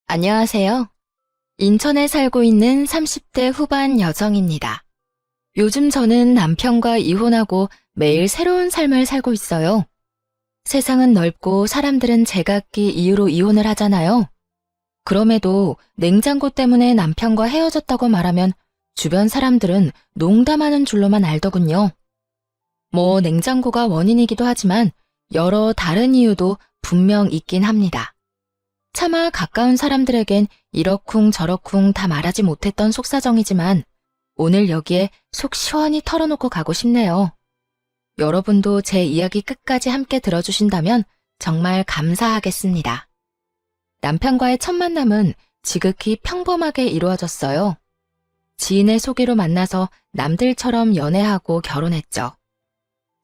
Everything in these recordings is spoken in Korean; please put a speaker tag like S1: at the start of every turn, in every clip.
S1: 안녕하세요. 인천에 살고 있는 30대 후반 여성입니다. 요즘 저는 남편과 이혼하고 매일 새로운 삶을 살고 있어요. 세상은 넓고 사람들은 제각기 이유로 이혼을 하잖아요. 그럼에도 냉장고 때문에 남편과 헤어졌다고 말하면 주변 사람들은 농담하는 줄로만 알더군요. 뭐 냉장고가 원인이기도 하지만 여러 다른 이유도 분명 있긴 합니다. 차마 가까운 사람들에겐 이러쿵 저러쿵 다 말하지 못했던 속사정이지만 오늘 여기에 속 시원히 털어놓고 가고 싶네요. 여러분도 제 이야기 끝까지 함께 들어주신다면 정말 감사하겠습니다. 남편과의 첫 만남은 지극히 평범하게 이루어졌어요. 지인의 소개로 만나서 남들처럼 연애하고 결혼했죠.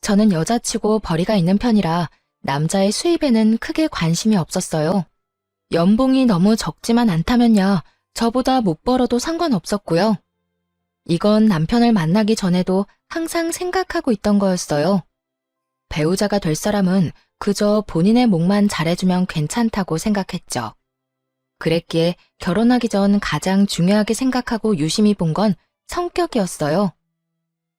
S1: 저는 여자치고 벌이가 있는 편이라 남자의 수입에는 크게 관심이 없었어요. 연봉이 너무 적지만 않다면야 저보다 못 벌어도 상관없었고요. 이건 남편을 만나기 전에도 항상 생각하고 있던 거였어요. 배우자가 될 사람은 그저 본인의 몫만 잘해주면 괜찮다고 생각했죠. 그랬기에 결혼하기 전 가장 중요하게 생각하고 유심히 본 건 성격이었어요.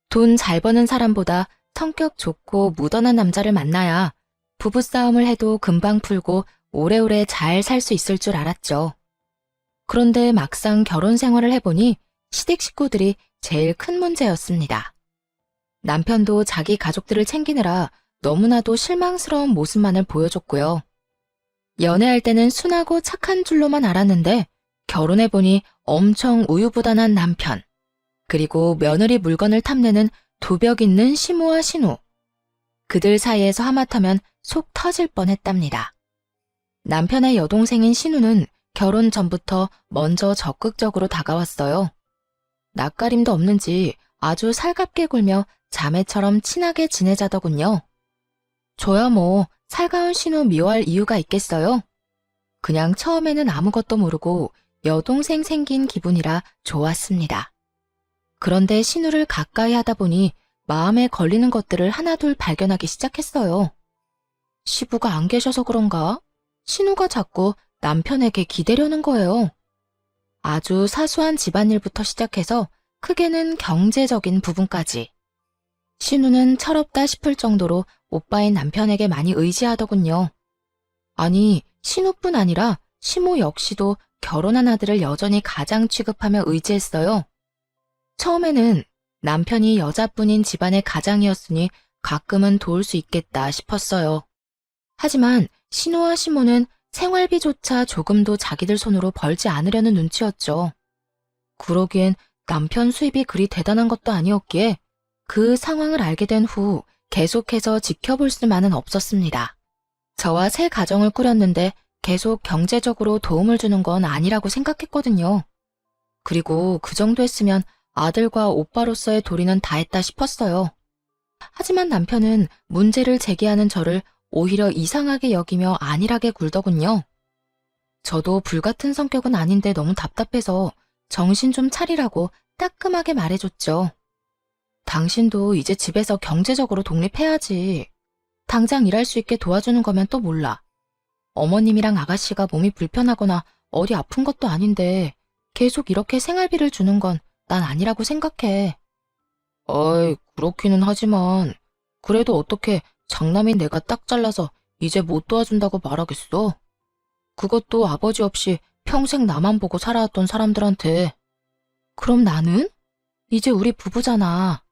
S1: 돈 잘 버는 사람보다 성격 좋고 무던한 남자를 만나야 부부싸움을 해도 금방 풀고 오래오래 잘 살 수 있을 줄 알았죠. 그런데 막상 결혼 생활을 해보니 시댁 식구들이 제일 큰 문제였습니다. 남편도 자기 가족들을 챙기느라 너무나도 실망스러운 모습만을 보여줬고요. 연애할 때는 순하고 착한 줄로만 알았는데 결혼해보니 엄청 우유부단한 남편, 그리고 며느리 물건을 탐내는 도벽 있는 시모와 신우. 그들 사이에서 하마터면 속 터질 뻔했답니다. 남편의 여동생인 신우는 결혼 전부터 먼저 적극적으로 다가왔어요. 낯가림도 없는지 아주 살갑게 굴며 자매처럼 친하게 지내자더군요. 저야 뭐 살가운 신우 미워할 이유가 있겠어요? 그냥 처음에는 아무것도 모르고 여동생 생긴 기분이라 좋았습니다. 그런데 신우를 가까이 하다 보니 마음에 걸리는 것들을 하나둘 발견하기 시작했어요. 시부가 안 계셔서 그런가? 신우가 자꾸 남편에게 기대려는 거예요. 아주 사소한 집안일부터 시작해서 크게는 경제적인 부분까지. 신우는 철없다 싶을 정도로 오빠인 남편에게 많이 의지하더군요. 아니, 신우뿐 아니라 시모 역시도 결혼한 아들을 여전히 가장 취급하며 의지했어요. 처음에는 남편이 여자뿐인 집안의 가장이었으니 가끔은 도울 수 있겠다 싶었어요. 하지만 신우와 시모는 생활비조차 조금도 자기들 손으로 벌지 않으려는 눈치였죠. 그러기엔 남편 수입이 그리 대단한 것도 아니었기에 그 상황을 알게 된 후 계속해서 지켜볼 수만은 없었습니다. 저와 새 가정을 꾸렸는데 계속 경제적으로 도움을 주는 건 아니라고 생각했거든요. 그리고 그 정도 했으면 아들과 오빠로서의 도리는 다 했다 싶었어요. 하지만 남편은 문제를 제기하는 저를 오히려 이상하게 여기며 안일하게 굴더군요. 저도 불같은 성격은 아닌데 너무 답답해서 정신 좀 차리라고 따끔하게 말해줬죠. 당신도 이제 집에서 경제적으로 독립해야지. 당장 일할 수 있게 도와주는 거면 또 몰라. 어머님이랑 아가씨가 몸이 불편하거나 어디 아픈 것도 아닌데 계속 이렇게 생활비를 주는 건 난 아니라고 생각해. 어이, 그렇기는 하지만 그래도 어떻게 장남인 내가 딱 잘라서 이제 못 도와준다고 말하겠어? 그것도 아버지 없이 평생 나만 보고 살아왔던 사람들한테. 그럼 나는? 이제 우리 부부잖아.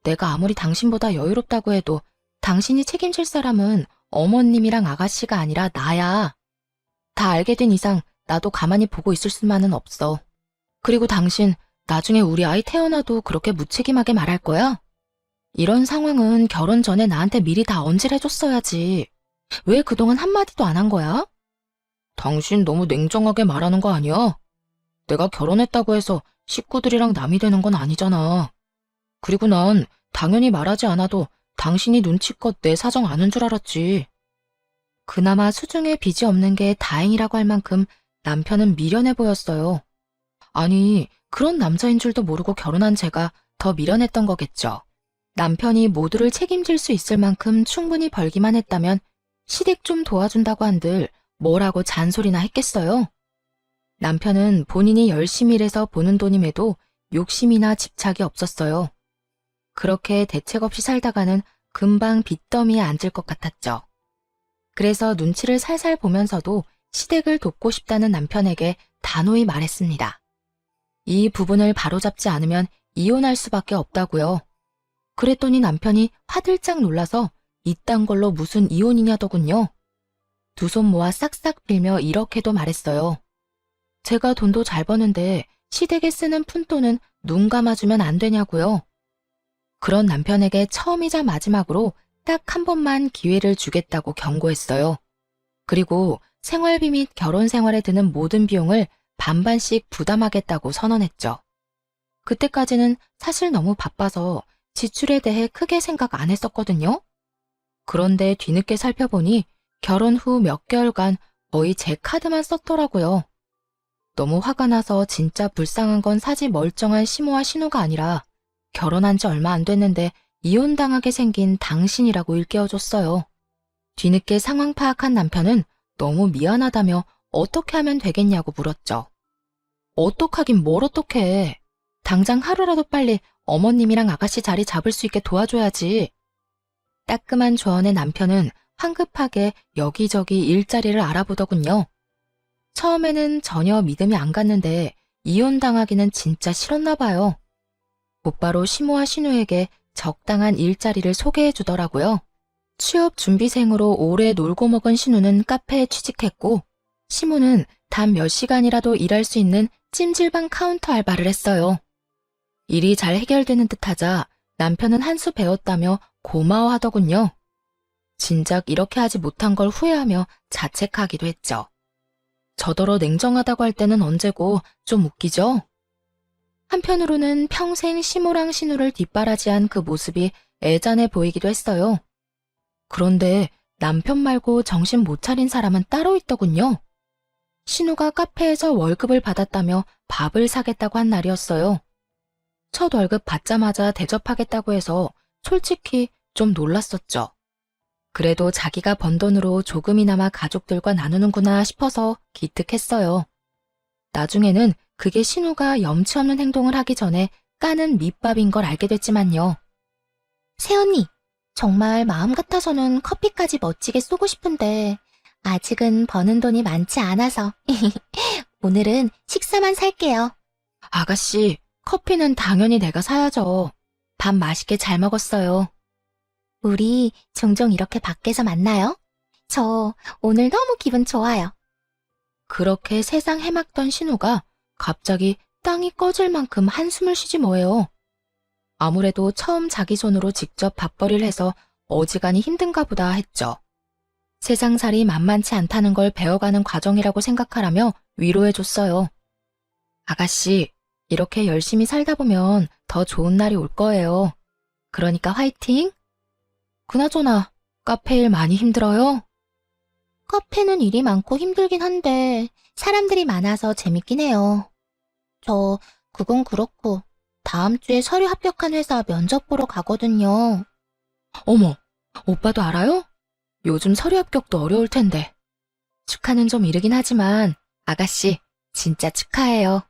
S1: 내가 아무리 당신보다 여유롭다고 해도 당신이 책임질 사람은 어머님이랑 아가씨가 아니라 나야. 다 알게 된 이상 나도 가만히 보고 있을 수만은 없어. 그리고 당신 나중에 우리 아이 태어나도 그렇게 무책임하게 말할 거야? 이런 상황은 결혼 전에 나한테 미리 다 언질해줬어야지. 왜 그동안 한마디도 안 한 거야? 당신 너무 냉정하게 말하는 거 아니야? 내가 결혼했다고 해서 식구들이랑 남이 되는 건 아니잖아. 그리고 난 당연히 말하지 않아도 당신이 눈치껏 내 사정 아는 줄 알았지. 그나마 수중에 빚이 없는 게 다행이라고 할 만큼 남편은 미련해 보였어요. 아니, 그런 남자인 줄도 모르고 결혼한 제가 더 미련했던 거겠죠. 남편이 모두를 책임질 수 있을 만큼 충분히 벌기만 했다면 시댁 좀 도와준다고 한들 뭐라고 잔소리나 했겠어요? 남편은 본인이 열심히 일해서 버는 돈임에도 욕심이나 집착이 없었어요. 그렇게 대책 없이 살다가는 금방 빚더미에 앉을 것 같았죠. 그래서 눈치를 살살 보면서도 시댁을 돕고 싶다는 남편에게 단호히 말했습니다. 이 부분을 바로잡지 않으면 이혼할 수밖에 없다고요. 그랬더니 남편이 화들짝 놀라서 이딴 걸로 무슨 이혼이냐더군요. 두 손 모아 싹싹 빌며 이렇게도 말했어요. 제가 돈도 잘 버는데 시댁에 쓰는 푼돈은 눈 감아주면 안 되냐고요. 그런 남편에게 처음이자 마지막으로 딱 한 번만 기회를 주겠다고 경고했어요. 그리고 생활비 및 결혼 생활에 드는 모든 비용을 반반씩 부담하겠다고 선언했죠. 그때까지는 사실 너무 바빠서 지출에 대해 크게 생각 안 했었거든요. 그런데 뒤늦게 살펴보니 결혼 후 몇 개월간 거의 제 카드만 썼더라고요. 너무 화가 나서 진짜 불쌍한 건 사지 멀쩡한 시모와 신우가 아니라 결혼한 지 얼마 안 됐는데 이혼당하게 생긴 당신이라고 일깨워줬어요. 뒤늦게 상황 파악한 남편은 너무 미안하다며 어떻게 하면 되겠냐고 물었죠. 어떡하긴 뭘 어떡해. 당장 하루라도 빨리 어머님이랑 아가씨 자리 잡을 수 있게 도와줘야지. 따끔한 조언의 남편은 황급하게 여기저기 일자리를 알아보더군요. 처음에는 전혀 믿음이 안 갔는데 이혼당하기는 진짜 싫었나 봐요. 곧바로 시모와 신우에게 적당한 일자리를 소개해 주더라고요. 취업 준비생으로 오래 놀고 먹은 신우는 카페에 취직했고, 시모는 단 몇 시간이라도 일할 수 있는 찜질방 카운터 알바를 했어요. 일이 잘 해결되는 듯하자 남편은 한 수 배웠다며 고마워하더군요. 진작 이렇게 하지 못한 걸 후회하며 자책하기도 했죠. 저더러 냉정하다고 할 때는 언제고 좀 웃기죠? 한편으로는 평생 시모랑 신우를 뒷바라지한 그 모습이 애잔해 보이기도 했어요. 그런데 남편 말고 정신 못 차린 사람은 따로 있더군요. 신우가 카페에서 월급을 받았다며 밥을 사겠다고 한 날이었어요. 첫 월급 받자마자 대접하겠다고 해서 솔직히 좀 놀랐었죠. 그래도 자기가 번 돈으로 조금이나마 가족들과 나누는구나 싶어서 기특했어요. 나중에는 그게 신우가 염치 없는 행동을 하기 전에 까는 밑밥인 걸 알게 됐지만요.
S2: 새언니, 정말 마음 같아서는 커피까지 멋지게 쏘고 싶은데 아직은 버는 돈이 많지 않아서 오늘은 식사만 살게요.
S1: 아가씨, 커피는 당연히 내가 사야죠. 밥 맛있게 잘 먹었어요.
S2: 우리 종종 이렇게 밖에서 만나요? 저 오늘 너무 기분 좋아요.
S1: 그렇게 세상 해막던 신우가 갑자기 땅이 꺼질 만큼 한숨을 쉬지 뭐예요. 아무래도 처음 자기 손으로 직접 밥벌이를 해서 어지간히 힘든가 보다 했죠. 세상살이 만만치 않다는 걸 배워가는 과정이라고 생각하라며 위로해줬어요. 아가씨, 이렇게 열심히 살다 보면 더 좋은 날이 올 거예요. 그러니까 화이팅! 그나저나 카페 일 많이 힘들어요?
S2: 카페는 일이 많고 힘들긴 한데 사람들이 많아서 재밌긴 해요. 그건 그렇고 다음 주에 서류 합격한 회사 면접 보러 가거든요.
S1: 어머, 오빠도 알아요? 요즘 서류 합격도 어려울 텐데. 축하는 좀 이르긴 하지만 아가씨 진짜 축하해요.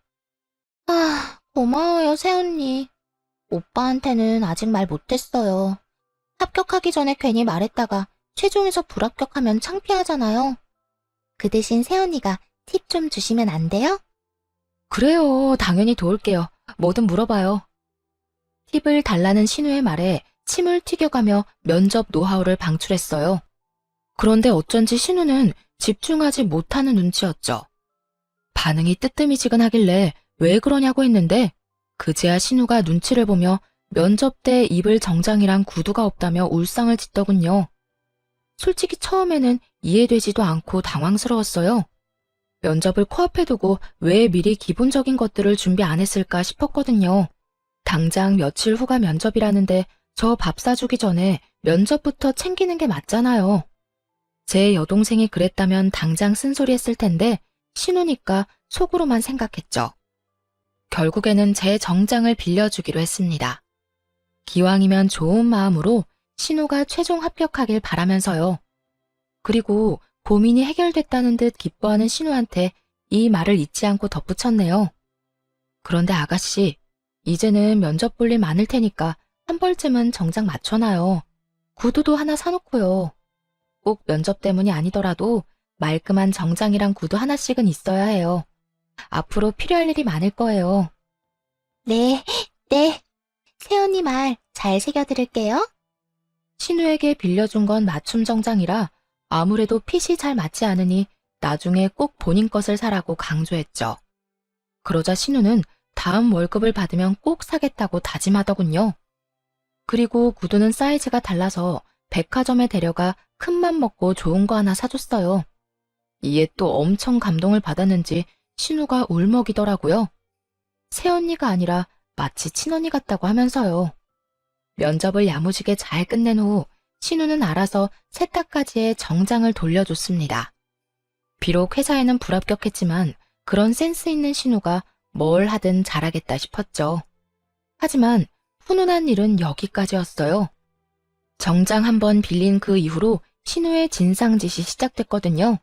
S2: 고마워요, 새언니. 오빠한테는 아직 말 못했어요. 합격하기 전에 괜히 말했다가 최종에서 불합격하면 창피하잖아요. 그 대신 새언니가 팁 좀 주시면 안 돼요?
S1: 그래요, 당연히 도울게요. 뭐든 물어봐요. 팁을 달라는 신우의 말에 침을 튀겨가며 면접 노하우를 방출했어요. 그런데 어쩐지 신우는 집중하지 못하는 눈치였죠. 반응이 뜨뜨미지근하길래 왜 그러냐고 했는데 그제야 신우가 눈치를 보며 면접 때 입을 정장이랑 구두가 없다며 울상을 짓더군요. 솔직히 처음에는 이해되지도 않고 당황스러웠어요. 면접을 코앞에 두고 왜 미리 기본적인 것들을 준비 안 했을까 싶었거든요. 당장 며칠 후가 면접이라는데 저 밥 사주기 전에 면접부터 챙기는 게 맞잖아요. 제 여동생이 그랬다면 당장 쓴소리 했을 텐데 신우니까 속으로만 생각했죠. 결국에는 제 정장을 빌려주기로 했습니다. 기왕이면 좋은 마음으로 신우가 최종 합격하길 바라면서요. 그리고 고민이 해결됐다는 듯 기뻐하는 신우한테 이 말을 잊지 않고 덧붙였네요. 그런데 아가씨, 이제는 면접 볼 일 많을 테니까 한 벌쯤은 정장 맞춰놔요. 구두도 하나 사놓고요. 꼭 면접 때문이 아니더라도 말끔한 정장이랑 구두 하나씩은 있어야 해요. 앞으로 필요할 일이 많을 거예요.
S2: 네, 네. 새언니 말 잘 새겨들을게요.
S1: 신우에게 빌려준 건 맞춤 정장이라 아무래도 핏이 잘 맞지 않으니 나중에 꼭 본인 것을 사라고 강조했죠. 그러자 신우는 다음 월급을 받으면 꼭 사겠다고 다짐하더군요. 그리고 구두는 사이즈가 달라서 백화점에 데려가 큰맘 먹고 좋은 거 하나 사줬어요. 이에 또 엄청 감동을 받았는지 신우가 울먹이더라고요. 새언니가 아니라 마치 친언니 같다고 하면서요. 면접을 야무지게 잘 끝낸 후 신우는 알아서 세탁까지의 정장을 돌려줬습니다. 비록 회사에는 불합격했지만 그런 센스 있는 신우가 뭘 하든 잘하겠다 싶었죠. 하지만 훈훈한 일은 여기까지였어요. 정장 한 번 빌린 그 이후로 신우의 진상짓이 시작됐거든요.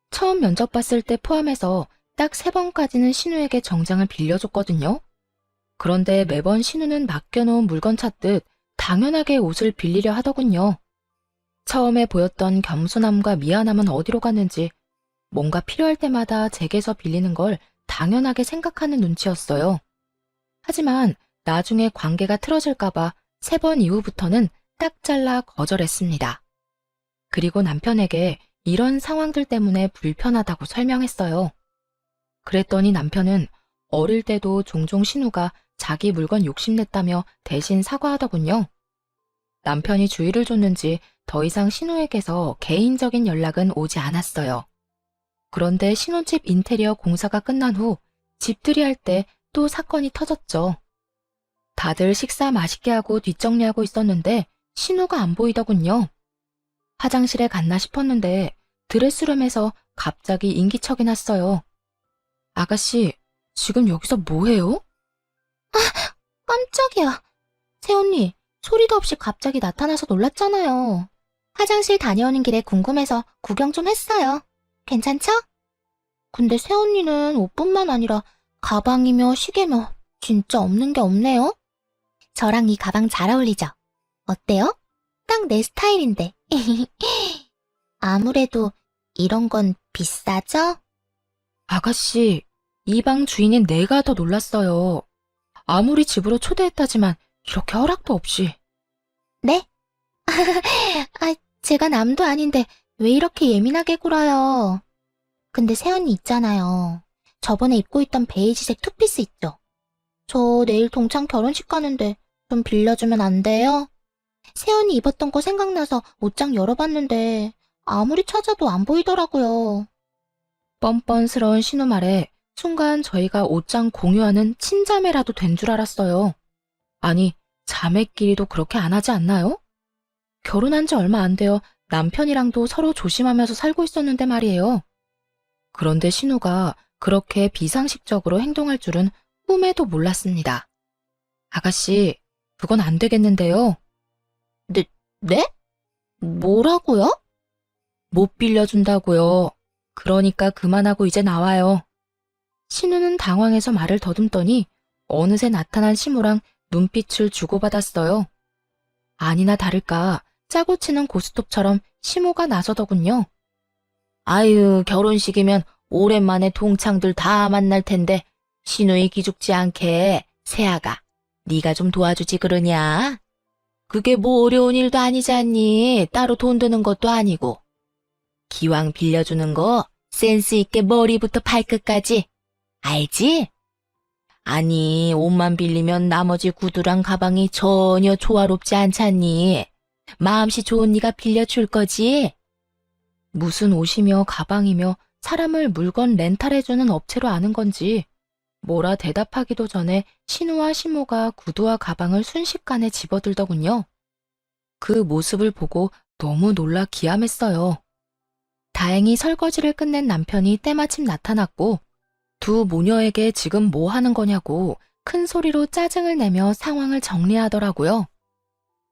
S1: 처음 면접 봤을 때 포함해서 딱 3번까지는 신우에게 정장을 빌려줬거든요. 그런데 매번 신우는 맡겨놓은 물건 찾듯 당연하게 옷을 빌리려 하더군요. 처음에 보였던 겸손함과 미안함은 어디로 갔는지 뭔가 필요할 때마다 제게서 빌리는 걸 당연하게 생각하는 눈치였어요. 하지만 나중에 관계가 틀어질까봐 3번 이후부터는 딱 잘라 거절했습니다. 그리고 남편에게 이런 상황들 때문에 불편하다고 설명했어요. 그랬더니 남편은 어릴 때도 종종 신우가 자기 물건 욕심냈다며 대신 사과하더군요. 남편이 주의를 줬는지 더 이상 신우에게서 개인적인 연락은 오지 않았어요. 그런데 신혼집 인테리어 공사가 끝난 후 집들이 할 때 또 사건이 터졌죠. 다들 식사 맛있게 하고 뒷정리하고 있었는데 신우가 안 보이더군요. 화장실에 갔나 싶었는데 드레스룸에서 갑자기 인기척이 났어요. 아가씨, 지금 여기서 뭐해요?
S2: 깜짝이야. 새언니, 소리도 없이 갑자기 나타나서 놀랐잖아요. 화장실 다녀오는 길에 궁금해서 구경 좀 했어요. 괜찮죠? 근데 새언니는 옷뿐만 아니라 가방이며 시계며 진짜 없는 게 없네요. 저랑 이 가방 잘 어울리죠? 어때요? 딱 내 스타일인데. 아무래도 이런 건 비싸죠?
S1: 아가씨, 이 방 주인인 내가 더 놀랐어요. 아무리 집으로 초대했다지만 이렇게 허락도 없이.
S2: 네? 제가 남도 아닌데 왜 이렇게 예민하게 굴어요? 근데 새언니 있잖아요. 저번에 입고 있던 베이지색 투피스 있죠? 저 내일 동창 결혼식 가는데 좀 빌려주면 안 돼요? 새언니 입었던 거 생각나서 옷장 열어봤는데 아무리 찾아도 안 보이더라고요.
S1: 뻔뻔스러운 신우 말에 순간 저희가 옷장 공유하는 친자매라도 된 줄 알았어요. 아니, 자매끼리도 그렇게 안 하지 않나요? 결혼한 지 얼마 안 되어 남편이랑도 서로 조심하면서 살고 있었는데 말이에요. 그런데 신우가 그렇게 비상식적으로 행동할 줄은 꿈에도 몰랐습니다. 아가씨, 그건 안 되겠는데요.
S2: 네? 뭐라고요?
S1: 못 빌려준다고요. 그러니까 그만하고 이제 나와요. 신우는 당황해서 말을 더듬더니 어느새 나타난 시무랑 눈빛을 주고받았어요. 아니나 다를까 짜고 치는 고스톱처럼 시무가 나서더군요. 아유, 결혼식이면 오랜만에 동창들 다 만날 텐데 신우이 기죽지 않게 세아가 네가 좀 도와주지 그러냐? 그게 뭐 어려운 일도 아니지 않니? 따로 돈 드는 것도 아니고. 기왕 빌려주는 거 센스 있게 머리부터 발끝까지. 알지? 아니, 옷만 빌리면 나머지 구두랑 가방이 전혀 조화롭지 않잖니. 마음씨 좋은 네가 빌려줄 거지? 무슨 옷이며 가방이며 사람을 물건 렌탈해주는 업체로 아는 건지 뭐라 대답하기도 전에 신우와 시모가 구두와 가방을 순식간에 집어들더군요. 그 모습을 보고 너무 놀라 기함했어요. 다행히 설거지를 끝낸 남편이 때마침 나타났고 두 모녀에게 지금 뭐 하는 거냐고 큰 소리로 짜증을 내며 상황을 정리하더라고요.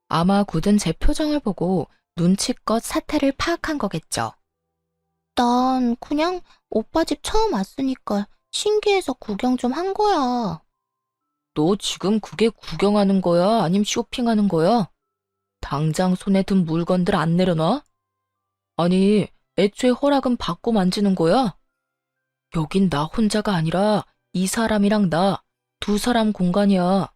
S1: 아마 굳은 제 표정을 보고 눈치껏 사태를 파악한 거겠죠.
S2: 난 그냥 오빠 집 처음 왔으니까 신기해서 구경 좀 한 거야.
S1: 너 지금 그게 구경하는 거야? 아님 쇼핑하는 거야? 당장 손에 든 물건들 안 내려놔? 아니, 애초에 허락은 받고 만지는 거야? 여긴 나 혼자가 아니라 이 사람이랑 나, 두 사람 공간이야.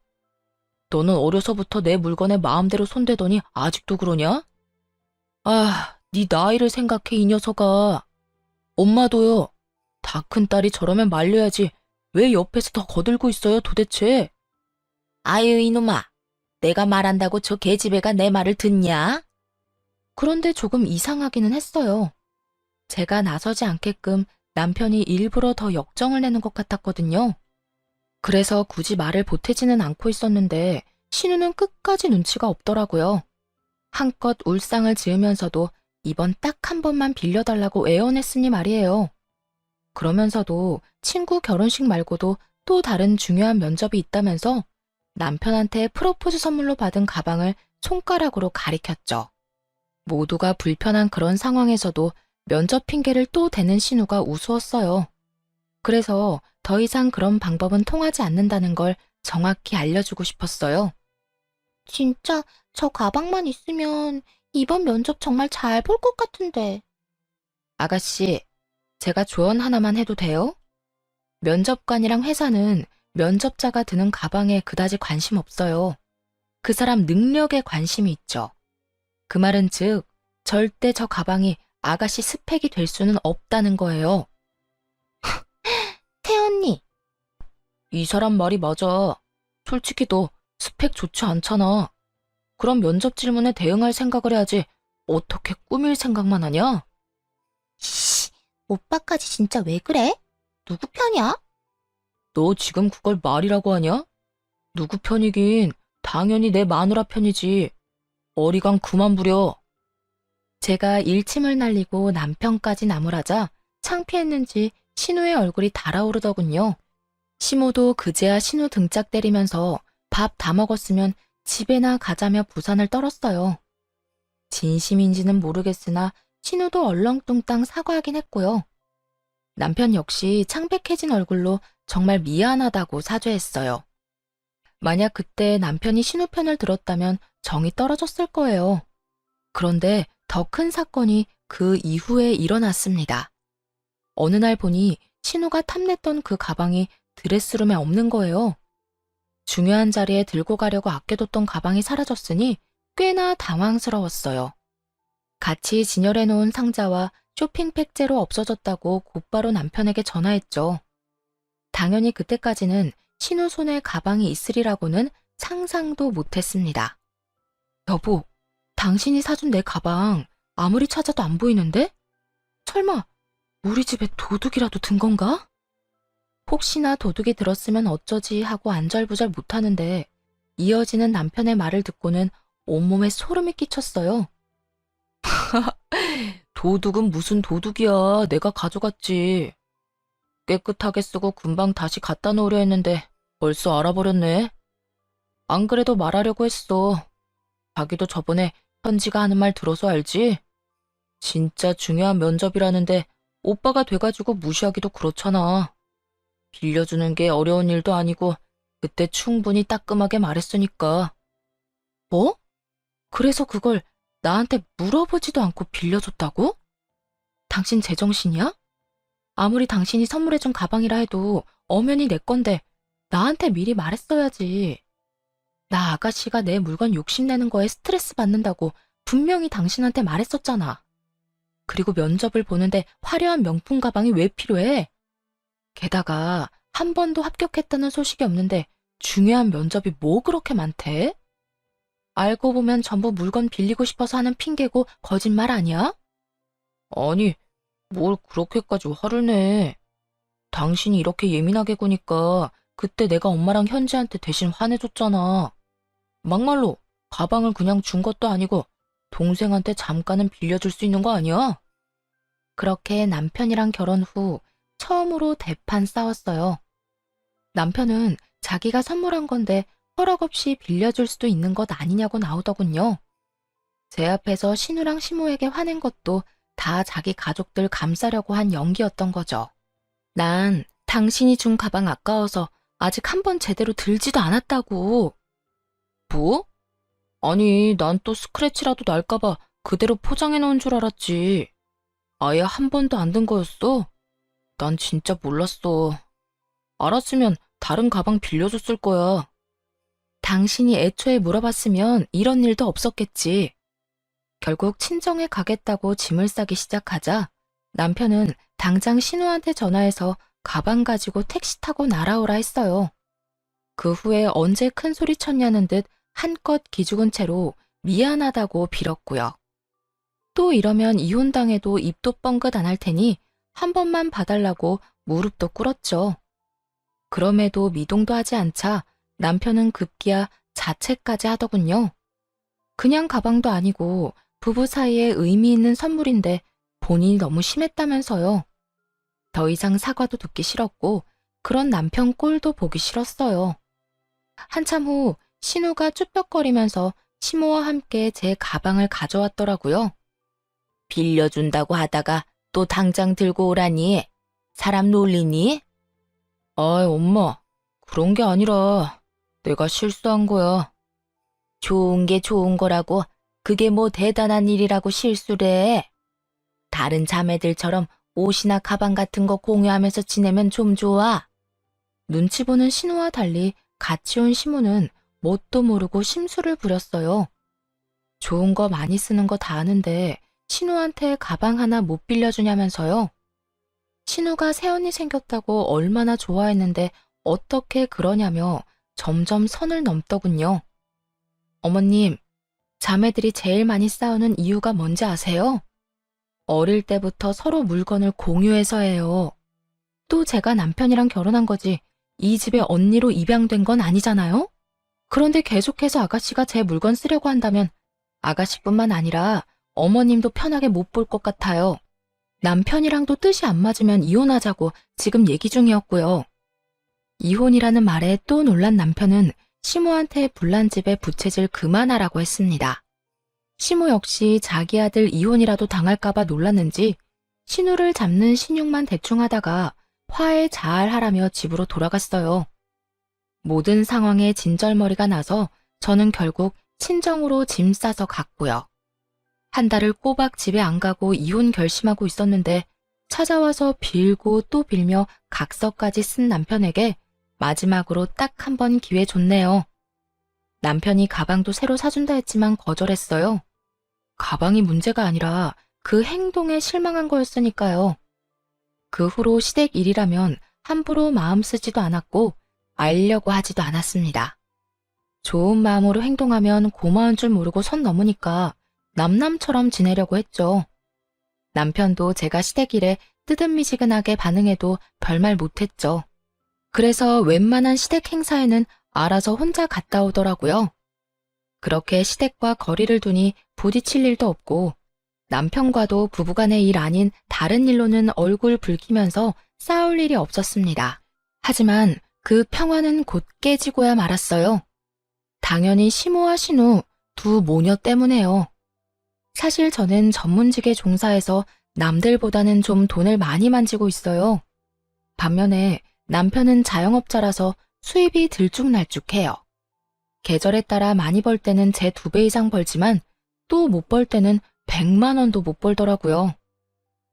S1: 너는 어려서부터 내 물건에 마음대로 손대더니 아직도 그러냐? 아, 네 나이를 생각해, 이 녀석아. 엄마도요. 다 큰 딸이 저러면 말려야지. 왜 옆에서 더 거들고 있어요, 도대체? 아유, 이놈아. 내가 말한다고 저 계집애가 내 말을 듣냐? 그런데 조금 이상하기는 했어요. 제가 나서지 않게끔 남편이 일부러 더 역정을 내는 것 같았거든요. 그래서 굳이 말을 보태지는 않고 있었는데 신우는 끝까지 눈치가 없더라고요. 한껏 울상을 지으면서도 이번 딱 한 번만 빌려달라고 애원했으니 말이에요. 그러면서도 친구 결혼식 말고도 또 다른 중요한 면접이 있다면서 남편한테 프로포즈 선물로 받은 가방을 손가락으로 가리켰죠. 모두가 불편한 그런 상황에서도 면접 핑계를 또 대는 신우가 우스웠어요. 그래서 더 이상 그런 방법은 통하지 않는다는 걸 정확히 알려주고 싶었어요.
S2: 진짜 저 가방만 있으면 이번 면접 정말 잘 볼 것 같은데.
S1: 아가씨, 제가 조언 하나만 해도 돼요? 면접관이랑 회사는 면접자가 드는 가방에 그다지 관심 없어요. 그 사람 능력에 관심이 있죠. 그 말은 즉, 절대 저 가방이 아가씨 스펙이 될 수는 없다는 거예요.
S2: 태언니,
S1: 이 사람 말이 맞아. 솔직히 너 스펙 좋지 않잖아. 그럼 면접 질문에 대응할 생각을 해야지. 어떻게 꾸밀 생각만 하냐?
S2: 씨, 오빠까지 진짜 왜 그래? 누구 편이야?
S1: 너 지금 그걸 말이라고 하냐? 누구 편이긴 당연히 내 마누라 편이지. 어리광 그만 부려. 제가 일침을 날리고 남편까지 나무라자 창피했는지 신우의 얼굴이 달아오르더군요. 시모도 그제야 신우 등짝 때리면서 밥 다 먹었으면 집에나 가자며 부산을 떨었어요. 진심인지는 모르겠으나 신우도 얼렁뚱땅 사과하긴 했고요. 남편 역시 창백해진 얼굴로 정말 미안하다고 사죄했어요. 만약 그때 남편이 신우 편을 들었다면 정이 떨어졌을 거예요. 그런데 더 큰 사건이 그 이후에 일어났습니다. 어느 날 보니 신우가 탐냈던 그 가방이 드레스룸에 없는 거예요. 중요한 자리에 들고 가려고 아껴뒀던 가방이 사라졌으니 꽤나 당황스러웠어요. 같이 진열해 놓은 상자와 쇼핑 백제로 없어졌다고 곧바로 남편에게 전화했죠. 당연히 그때까지는 신우 손에 가방이 있으리라고는 상상도 못했습니다. 여보, 당신이 사준 내 가방 아무리 찾아도 안 보이는데? 설마 우리 집에 도둑이라도 든 건가? 혹시나 도둑이 들었으면 어쩌지 하고 안절부절 못하는데 이어지는 남편의 말을 듣고는 온몸에 소름이 끼쳤어요. 도둑은 무슨 도둑이야. 내가 가져갔지. 깨끗하게 쓰고 금방 다시 갖다 놓으려 했는데 벌써 알아버렸네. 안 그래도 말하려고 했어. 자기도 저번에 현지가 하는 말 들어서 알지? 진짜 중요한 면접이라는데 오빠가 돼가지고 무시하기도 그렇잖아. 빌려주는 게 어려운 일도 아니고 그때 충분히 따끔하게 말했으니까. 뭐? 그래서 그걸 나한테 물어보지도 않고 빌려줬다고? 당신 제정신이야? 아무리 당신이 선물해준 가방이라 해도 엄연히 내 건데 나한테 미리 말했어야지. 나 아가씨가 내 물건 욕심내는 거에 스트레스 받는다고 분명히 당신한테 말했었잖아. 그리고 면접을 보는데 화려한 명품 가방이 왜 필요해? 게다가 한 번도 합격했다는 소식이 없는데 중요한 면접이 뭐 그렇게 많대? 알고 보면 전부 물건 빌리고 싶어서 하는 핑계고 거짓말 아니야? 아니, 뭘 그렇게까지 화를 내. 당신이 이렇게 예민하게 구니까 그때 내가 엄마랑 현지한테 대신 화내줬잖아. 막말로 가방을 그냥 준 것도 아니고 동생한테 잠깐은 빌려줄 수 있는 거 아니야? 그렇게 남편이랑 결혼 후 처음으로 대판 싸웠어요. 남편은 자기가 선물한 건데 허락 없이 빌려줄 수도 있는 것 아니냐고 나오더군요. 제 앞에서 신우랑 시모에게 화낸 것도 다 자기 가족들 감싸려고 한 연기였던 거죠. 난 당신이 준 가방 아까워서 아직 한 번 제대로 들지도 않았다고. 뭐? 아니, 난 또 스크래치라도 날까봐 그대로 포장해 놓은 줄 알았지. 아예 한 번도 안 든 거였어? 난 진짜 몰랐어. 알았으면 다른 가방 빌려줬을 거야. 당신이 애초에 물어봤으면 이런 일도 없었겠지. 결국 친정에 가겠다고 짐을 싸기 시작하자 남편은 당장 신우한테 전화해서 가방 가지고 택시 타고 날아오라 했어요. 그 후에 언제 큰 소리 쳤냐는 듯 한껏 기죽은 채로 미안하다고 빌었고요. 또 이러면 이혼당해도 입도 뻥긋 안 할 테니 한 번만 봐달라고 무릎도 꿇었죠. 그럼에도 미동도 하지 않자 남편은 급기야 자책까지 하더군요. 그냥 가방도 아니고 부부 사이에 의미 있는 선물인데 본인이 너무 심했다면서요. 더 이상 사과도 듣기 싫었고 그런 남편 꼴도 보기 싫었어요. 한참 후 신우가 쭈뼛거리면서 시모와 함께 제 가방을 가져왔더라고요. 빌려준다고 하다가 또 당장 들고 오라니. 사람 놀리니? 아이, 엄마. 그런 게 아니라 내가 실수한 거야. 좋은 게 좋은 거라고 그게 뭐 대단한 일이라고 실수래. 다른 자매들처럼 옷이나 가방 같은 거 공유하면서 지내면 좀 좋아. 눈치 보는 신우와 달리 같이 온 시모는 뭣도 모르고 심술을 부렸어요. 좋은 거 많이 쓰는 거 다 아는데 신우한테 가방 하나 못 빌려주냐면서요. 신우가 새언니 생겼다고 얼마나 좋아했는데 어떻게 그러냐며 점점 선을 넘더군요. 어머님, 자매들이 제일 많이 싸우는 이유가 뭔지 아세요? 어릴 때부터 서로 물건을 공유해서예요. 또 제가 남편이랑 결혼한 거지 이 집의 언니로 입양된 건 아니잖아요? 그런데 계속해서 아가씨가 제 물건 쓰려고 한다면 아가씨뿐만 아니라 어머님도 편하게 못 볼 것 같아요. 남편이랑도 뜻이 안 맞으면 이혼하자고 지금 얘기 중이었고요. 이혼이라는 말에 또 놀란 남편은 시모한테 불난 집에 부채질 그만하라고 했습니다. 시모 역시 자기 아들 이혼이라도 당할까봐 놀랐는지 신우를 잡는 신용만 대충 하다가 화해 잘 하라며 집으로 돌아갔어요. 모든 상황에 진절머리가 나서 저는 결국 친정으로 짐 싸서 갔고요. 한 달을 꼬박 집에 안 가고 이혼 결심하고 있었는데 찾아와서 빌고 또 빌며 각서까지 쓴 남편에게 마지막으로 딱 한 번 기회 줬네요. 남편이 가방도 새로 사준다 했지만 거절했어요. 가방이 문제가 아니라 그 행동에 실망한 거였으니까요. 그 후로 시댁 일이라면 함부로 마음 쓰지도 않았고 알려고 하지도 않았습니다. 좋은 마음으로 행동하면 고마운 줄 모르고 선 넘으니까 남남처럼 지내려고 했죠. 남편도 제가 시댁 일에 뜨뜻미지근하게 반응해도 별말 못했죠. 그래서 웬만한 시댁 행사에는 알아서 혼자 갔다 오더라고요. 그렇게 시댁과 거리를 두니 부딪힐 일도 없고 남편과도 부부간의 일 아닌 다른 일로는 얼굴 붉히면서 싸울 일이 없었습니다. 하지만 그 평화는 곧 깨지고야 말았어요. 당연히 시모와 신우 두 모녀 때문에요. 사실 저는 전문직에 종사해서 남들보다는 좀 돈을 많이 만지고 있어요. 반면에 남편은 자영업자라서 수입이 들쭉날쭉해요. 계절에 따라 많이 벌 때는 제 2배 이상 벌지만 또 못 벌 때는 100만 원도 못 벌더라고요.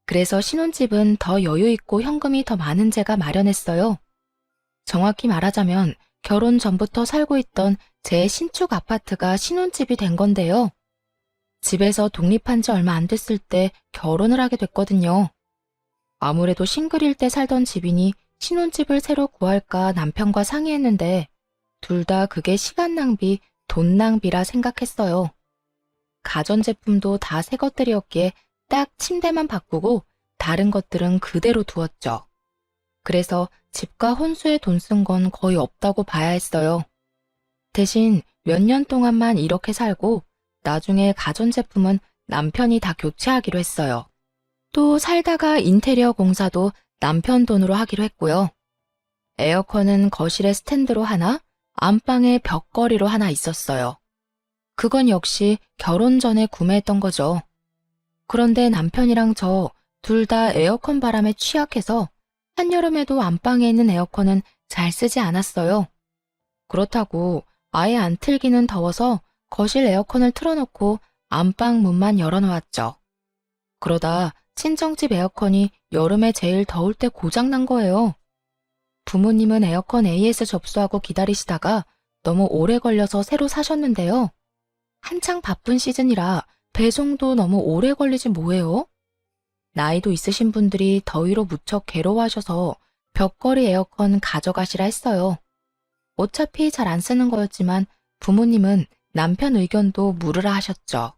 S1: 그래서 신혼집은 더 여유 있고 현금이 더 많은 제가 마련했어요. 정확히 말하자면 결혼 전부터 살고 있던 제 신축 아파트가 신혼집이 된 건데요. 집에서 독립한 지 얼마 안 됐을 때 결혼을 하게 됐거든요. 아무래도 싱글일 때 살던 집이니 신혼집을 새로 구할까 남편과 상의했는데 둘 다 그게 시간 낭비, 돈 낭비라 생각했어요. 가전제품도 다 새 것들이었기에 딱 침대만 바꾸고 다른 것들은 그대로 두었죠. 그래서 집과 혼수에 돈 쓴 건 거의 없다고 봐야 했어요. 대신 몇 년 동안만 이렇게 살고 나중에 가전제품은 남편이 다 교체하기로 했어요. 또 살다가 인테리어 공사도 남편 돈으로 하기로 했고요. 에어컨은 거실에 스탠드로 하나, 안방에 벽걸이로 하나 있었어요. 그건 역시 결혼 전에 구매했던 거죠. 그런데 남편이랑 저 둘 다 에어컨 바람에 취약해서 한여름에도 안방에 있는 에어컨은 잘 쓰지 않았어요. 그렇다고 아예 안 틀기는 더워서 거실 에어컨을 틀어놓고 안방 문만 열어놓았죠. 그러다 친정집 에어컨이 여름에 제일 더울 때 고장난 거예요. 부모님은 에어컨 AS 접수하고 기다리시다가 너무 오래 걸려서 새로 사셨는데요. 한창 바쁜 시즌이라 배송도 너무 오래 걸리지 뭐예요? 나이도 있으신 분들이 더위로 무척 괴로워하셔서 벽걸이 에어컨 가져가시라 했어요. 어차피 잘 안 쓰는 거였지만 부모님은 남편 의견도 물으라 하셨죠.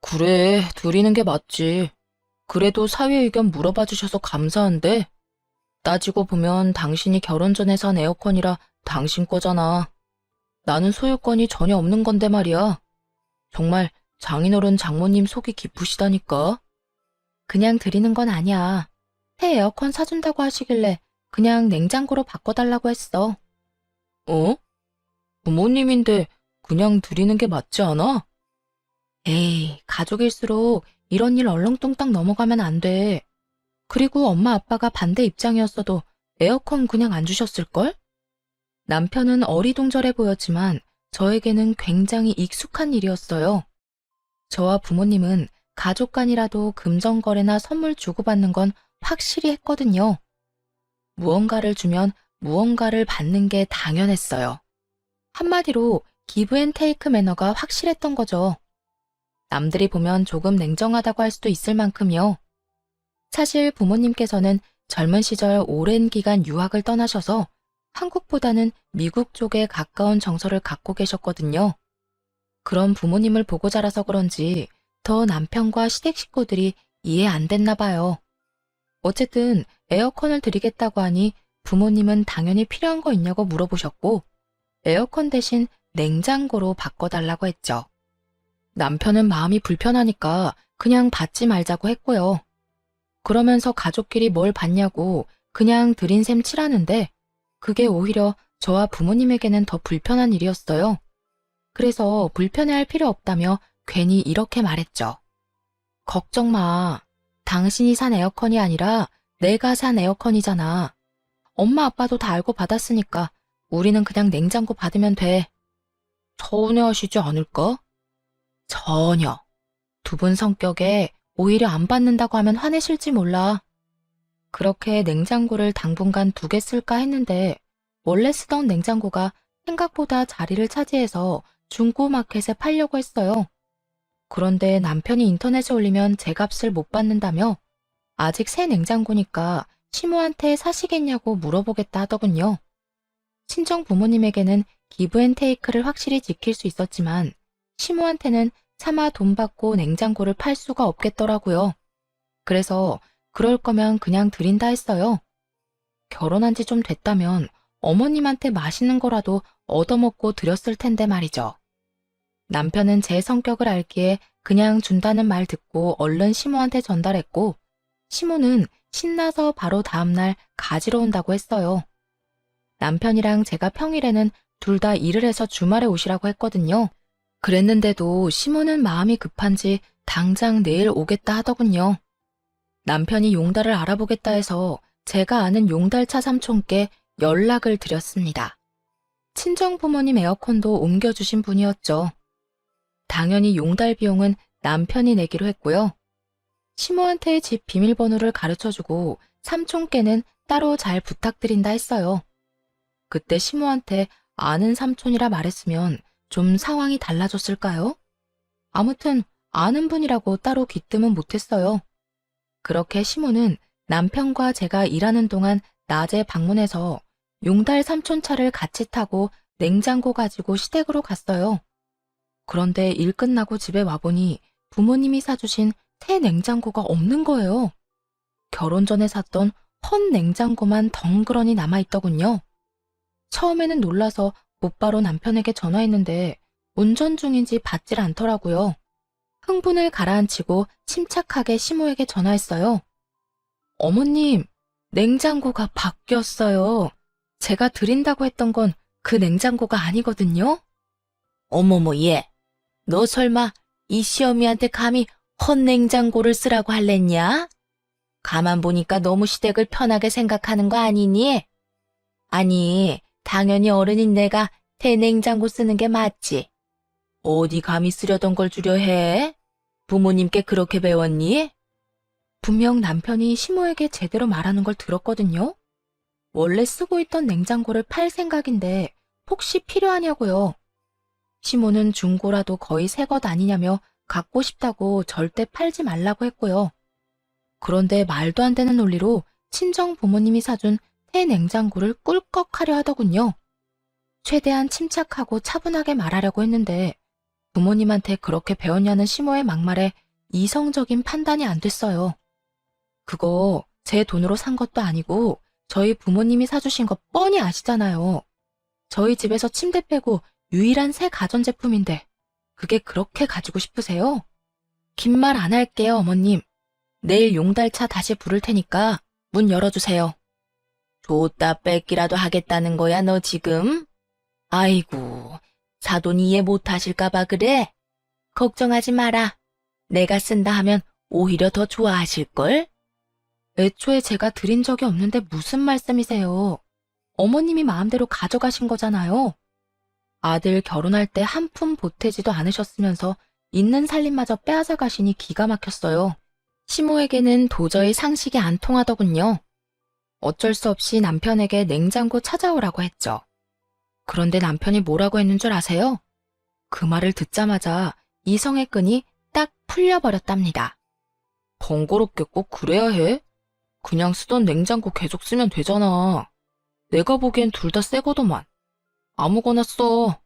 S1: 그래, 드리는 게 맞지. 그래도 사위 의견 물어봐 주셔서 감사한데 따지고 보면 당신이 결혼 전에 산 에어컨이라 당신 거잖아. 나는 소유권이 전혀 없는 건데 말이야. 정말 장인어른 장모님 속이 깊으시다니까. 그냥 드리는 건 아니야. 새 에어컨 사준다고 하시길래 그냥 냉장고로 바꿔달라고 했어. 어? 부모님인데 그냥 드리는 게 맞지 않아? 에이, 가족일수록 이런 일 얼렁뚱땅 넘어가면 안 돼. 그리고 엄마 아빠가 반대 입장이었어도 에어컨 그냥 안 주셨을걸? 남편은 어리둥절해 보였지만 저에게는 굉장히 익숙한 일이었어요. 저와 부모님은 가족 간이라도 금전거래나 선물 주고받는 건 확실히 했거든요. 무언가를 주면 무언가를 받는 게 당연했어요. 한마디로 기브 앤 테이크 매너가 확실했던 거죠. 남들이 보면 조금 냉정하다고 할 수도 있을 만큼요. 사실 부모님께서는 젊은 시절 오랜 기간 유학을 떠나셔서 한국보다는 미국 쪽에 가까운 정서를 갖고 계셨거든요. 그런 부모님을 보고 자라서 그런지 더 남편과 시댁 식구들이 이해 안 됐나 봐요. 어쨌든 에어컨을 드리겠다고 하니 부모님은 당연히 필요한 거 있냐고 물어보셨고 에어컨 대신 냉장고로 바꿔달라고 했죠. 남편은 마음이 불편하니까 그냥 받지 말자고 했고요. 그러면서 가족끼리 뭘 받냐고 그냥 드린 셈 치라는데 그게 오히려 저와 부모님에게는 더 불편한 일이었어요. 그래서 불편해할 필요 없다며 괜히 이렇게 말했죠. 걱정 마. 당신이 산 에어컨이 아니라 내가 산 에어컨이잖아. 엄마 아빠도 다 알고 받았으니까 우리는 그냥 냉장고 받으면 돼. 서운해하시지 않을까? 전혀. 두 분 성격에 오히려 안 받는다고 하면 화내실지 몰라. 그렇게 냉장고를 당분간 2개 쓸까 했는데 원래 쓰던 냉장고가 생각보다 자리를 차지해서 중고마켓에 팔려고 했어요. 그런데 남편이 인터넷에 올리면 제 값을 못 받는다며 아직 새 냉장고니까 시모한테 사시겠냐고 물어보겠다 하더군요. 친정 부모님에게는 기브 앤 테이크를 확실히 지킬 수 있었지만 시모한테는 차마 돈 받고 냉장고를 팔 수가 없겠더라고요. 그래서 그럴 거면 그냥 드린다 했어요. 결혼한 지 좀 됐다면 어머님한테 맛있는 거라도 얻어먹고 드렸을 텐데 말이죠. 남편은 제 성격을 알기에 그냥 준다는 말 듣고 얼른 시모한테 전달했고 시모는 신나서 바로 다음날 가지러 온다고 했어요. 남편이랑 제가 평일에는 둘 다 일을 해서 주말에 오시라고 했거든요. 그랬는데도 시모는 마음이 급한지 당장 내일 오겠다 하더군요. 남편이 용달을 알아보겠다 해서 제가 아는 용달차 삼촌께 연락을 드렸습니다. 친정 부모님 에어컨도 옮겨주신 분이었죠. 당연히 용달 비용은 남편이 내기로 했고요. 시모한테 집 비밀번호를 가르쳐주고 삼촌께는 따로 잘 부탁드린다 했어요. 그때 시모한테 아는 삼촌이라 말했으면 좀 상황이 달라졌을까요? 아무튼 아는 분이라고 따로 귀뜸은 못했어요. 그렇게 시모는 남편과 제가 일하는 동안 낮에 방문해서 용달 삼촌 차를 같이 타고 냉장고 가지고 시댁으로 갔어요. 그런데 일 끝나고 집에 와보니 부모님이 사주신 새 냉장고가 없는 거예요. 결혼 전에 샀던 헌 냉장고만 덩그러니 남아있더군요. 처음에는 놀라서 곧바로 남편에게 전화했는데 운전 중인지 받질 않더라고요. 흥분을 가라앉히고 침착하게 시모에게 전화했어요. 어머님, 냉장고가 바뀌었어요. 제가 드린다고 했던 건 그 냉장고가 아니거든요. 어머머 얘, 너 설마 이 시어미한테 감히 헌냉장고를 쓰라고 할랬냐? 가만 보니까 너무 시댁을 편하게 생각하는 거 아니니? 아니, 당연히 어른인 내가 대냉장고 쓰는 게 맞지. 어디 감히 쓰려던 걸 주려 해? 부모님께 그렇게 배웠니? 분명 남편이 시모에게 제대로 말하는 걸 들었거든요. 원래 쓰고 있던 냉장고를 팔 생각인데 혹시 필요하냐고요. 시모는 중고라도 거의 새 것 아니냐며 갖고 싶다고 절대 팔지 말라고 했고요. 그런데 말도 안 되는 논리로 친정 부모님이 사준 새 냉장고를 꿀꺽하려 하더군요. 최대한 침착하고 차분하게 말하려고 했는데 부모님한테 그렇게 배웠냐는 시모의 막말에 이성적인 판단이 안 됐어요. 그거 제 돈으로 산 것도 아니고 저희 부모님이 사주신 거 뻔히 아시잖아요. 저희 집에서 침대 빼고 유일한 새 가전제품인데 그게 그렇게 가지고 싶으세요? 긴 말 안 할게요, 어머님. 내일 용달차 다시 부를 테니까 문 열어주세요. 줬다 뺏기라도 하겠다는 거야, 너 지금? 아이고, 사돈 이해 못하실까봐 그래? 걱정하지 마라. 내가 쓴다 하면 오히려 더 좋아하실걸? 애초에 제가 드린 적이 없는데 무슨 말씀이세요? 어머님이 마음대로 가져가신 거잖아요. 아들 결혼할 때 한 푼 보태지도 않으셨으면서 있는 살림마저 빼앗아 가시니 기가 막혔어요. 시모에게는 도저히 상식이 안 통하더군요. 어쩔 수 없이 남편에게 냉장고 찾아오라고 했죠. 그런데 남편이 뭐라고 했는 줄 아세요? 그 말을 듣자마자 이성의 끈이 딱 풀려버렸답니다. 번거롭게 꼭 그래야 해? 그냥 쓰던 냉장고 계속 쓰면 되잖아. 내가 보기엔 둘 다 새거더만. 아무거나 써.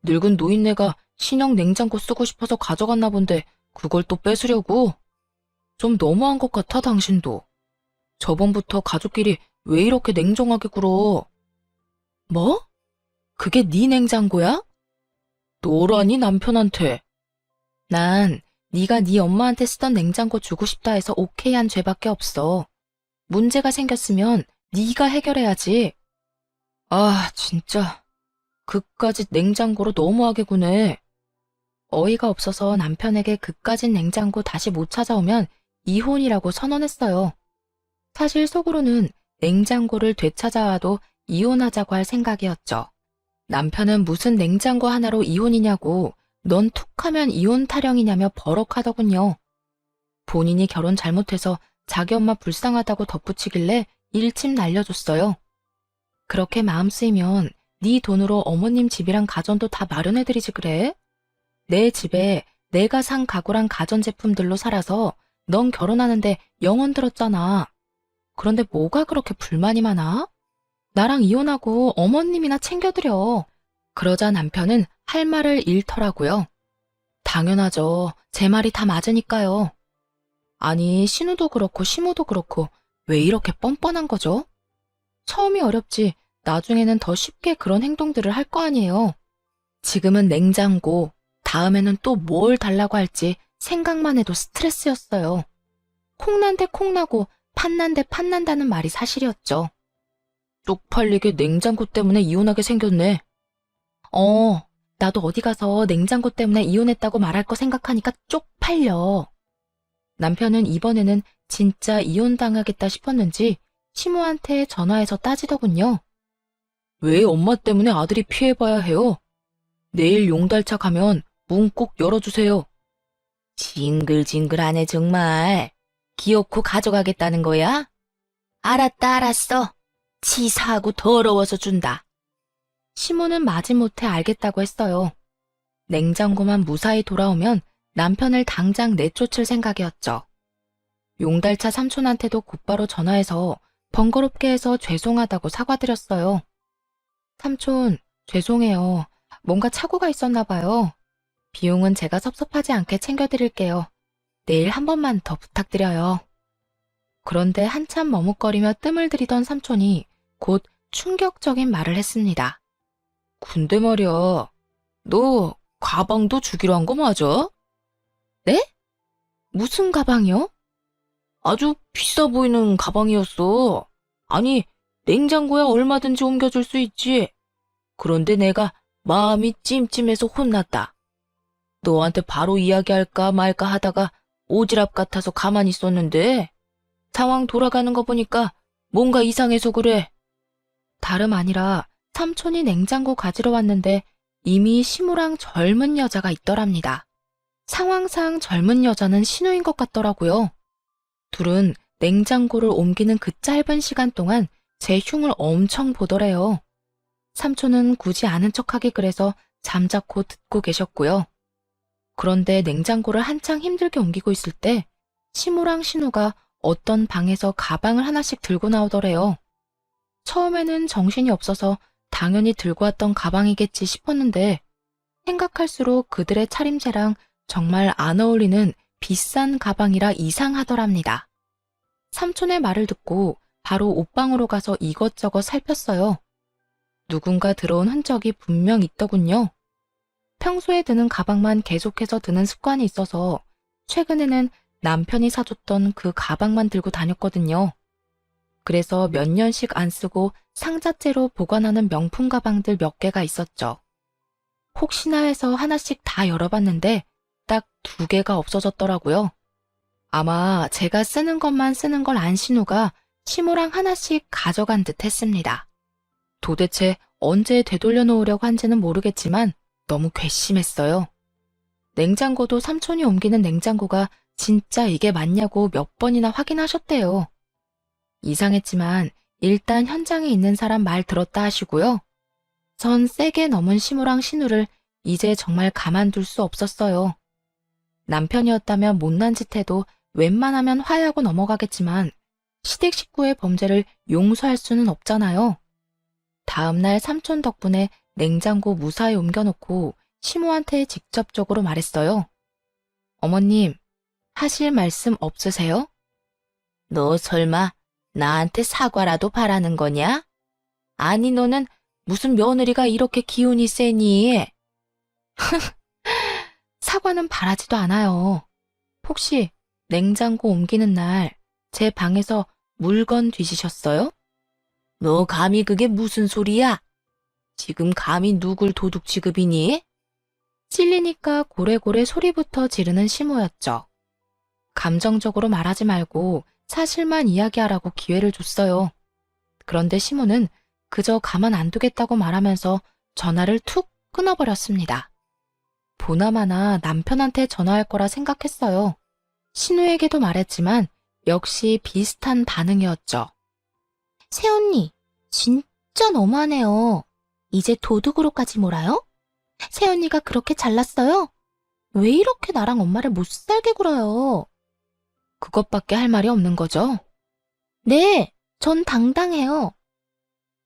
S1: 늙은 노인네가 신형 냉장고 쓰고 싶어서 가져갔나 본데 그걸 또 뺏으려고? 좀 너무한 것 같아, 당신도. 저번부터 가족끼리 왜 이렇게 냉정하게 굴어? 뭐? 그게 네 냉장고야? 너라니 남편한테. 난 네가 네 엄마한테 쓰던 냉장고 주고 싶다 해서 오케이 한 죄밖에 없어. 문제가 생겼으면 네가 해결해야지. 아, 진짜. 그까짓 냉장고로 너무하게 구네. 어이가 없어서 남편에게 그까짓 냉장고 다시 못 찾아오면 이혼이라고 선언했어요. 사실 속으로는 냉장고를 되찾아와도 이혼하자고 할 생각이었죠. 남편은 무슨 냉장고 하나로 이혼이냐고, 넌 툭하면 이혼 타령이냐며 버럭하더군요. 본인이 결혼 잘못해서 자기 엄마 불쌍하다고 덧붙이길래 일침 날려줬어요. 그렇게 마음 쓰이면 네 돈으로 어머님 집이랑 가전도 다 마련해드리지 그래? 내 집에 내가 산 가구랑 가전제품들로 살아서 넌 결혼하는데 영혼 들었잖아. 그런데 뭐가 그렇게 불만이 많아? 나랑 이혼하고 어머님이나 챙겨드려. 그러자 남편은 할 말을 잃더라고요. 당연하죠. 제 말이 다 맞으니까요. 아니, 신우도 그렇고 시모도 그렇고 왜 이렇게 뻔뻔한 거죠? 처음이 어렵지 나중에는 더 쉽게 그런 행동들을 할 거 아니에요. 지금은 냉장고, 다음에는 또 뭘 달라고 할지 생각만 해도 스트레스였어요. 콩난데 콩나고 팥난데 팥난다는 말이 사실이었죠. 쪽팔리게 냉장고 때문에 이혼하게 생겼네. 나도 어디 가서 냉장고 때문에 이혼했다고 말할 거 생각하니까 쪽팔려. 남편은 이번에는 진짜 이혼당하겠다 싶었는지 시모한테 전화해서 따지더군요. 왜 엄마 때문에 아들이 피해봐야 해요? 내일 용달차 가면 문 꼭 열어주세요. 징글징글하네 정말. 기어코 가져가겠다는 거야? 알았다 알았어. 치사하고 더러워서 준다. 시모는 마지못해 알겠다고 했어요. 냉장고만 무사히 돌아오면 남편을 당장 내쫓을 생각이었죠. 용달차 삼촌한테도 곧바로 전화해서 번거롭게 해서 죄송하다고 사과드렸어요. 삼촌, 죄송해요. 뭔가 착오가 있었나 봐요. 비용은 제가 섭섭하지 않게 챙겨드릴게요. 내일 한 번만 더 부탁드려요. 그런데 한참 머뭇거리며 뜸을 들이던 삼촌이 곧 충격적인 말을 했습니다. 근데 말이야, 너 가방도 주기로 한 거 맞아? 네? 무슨 가방이요? 아주 비싸 보이는 가방이었어. 아니, 냉장고에 얼마든지 옮겨줄 수 있지. 그런데 내가 마음이 찜찜해서 혼났다. 너한테 바로 이야기할까 말까 하다가 오지랖 같아서 가만히 있었는데 상황 돌아가는 거 보니까 뭔가 이상해서 그래. 다름 아니라 삼촌이 냉장고 가지러 왔는데 이미 시무랑 젊은 여자가 있더랍니다. 상황상 젊은 여자는 신우인 것 같더라고요. 둘은 냉장고를 옮기는 그 짧은 시간 동안 제 흉을 엄청 보더래요. 삼촌은 굳이 아는 척하기 그래서 잠자코 듣고 계셨고요. 그런데 냉장고를 한창 힘들게 옮기고 있을 때 시무랑 신우가 어떤 방에서 가방을 하나씩 들고 나오더래요. 처음에는 정신이 없어서 당연히 들고 왔던 가방이겠지 싶었는데 생각할수록 그들의 차림새랑 정말 안 어울리는 비싼 가방이라 이상하더랍니다. 삼촌의 말을 듣고 바로 옷방으로 가서 이것저것 살폈어요. 누군가 들어온 흔적이 분명 있더군요. 평소에 드는 가방만 계속해서 드는 습관이 있어서 최근에는 남편이 사줬던 그 가방만 들고 다녔거든요. 그래서 몇 년씩 안 쓰고 상자째로 보관하는 명품 가방들 몇 개가 있었죠. 혹시나 해서 하나씩 다 열어봤는데 딱 2개가 없어졌더라고요. 아마 제가 쓰는 것만 쓰는 걸 안 신우가 시무랑 하나씩 가져간 듯 했습니다. 도대체 언제 되돌려 놓으려고 한지는 모르겠지만 너무 괘씸했어요. 냉장고도 삼촌이 옮기는 냉장고가 진짜 이게 맞냐고 몇 번이나 확인하셨대요. 이상했지만 일단 현장에 있는 사람 말 들었다 하시고요. 전 세게 넘은 시무랑 신우를 이제 정말 가만둘 수 없었어요. 남편이었다면 못난 짓 해도 웬만하면 화해하고 넘어가겠지만 시댁 식구의 범죄를 용서할 수는 없잖아요. 다음날 삼촌 덕분에 냉장고 무사히 옮겨놓고 시무한테 직접적으로 말했어요. 어머님, 하실 말씀 없으세요? 너 설마 나한테 사과라도 바라는 거냐? 아니, 너는 무슨 며느리가 이렇게 기운이 세니? 사과는 바라지도 않아요. 혹시 냉장고 옮기는 날 제 방에서 물건 뒤지셨어요? 너 감히 그게 무슨 소리야? 지금 감히 누굴 도둑 취급이니? 찔리니까 고래고래 소리부터 지르는 시모였죠. 감정적으로 말하지 말고 사실만 이야기하라고 기회를 줬어요. 그런데 시모는 그저 가만 안 두겠다고 말하면서 전화를 툭 끊어버렸습니다. 보나마나 남편한테 전화할 거라 생각했어요. 신우에게도 말했지만 역시 비슷한 반응이었죠.
S2: 새언니, 진짜 너무하네요. 이제 도둑으로까지 몰아요? 새언니가 그렇게 잘났어요? 왜 이렇게 나랑 엄마를 못 살게 굴어요?
S1: 그것밖에 할 말이 없는 거죠?
S2: 네, 전 당당해요.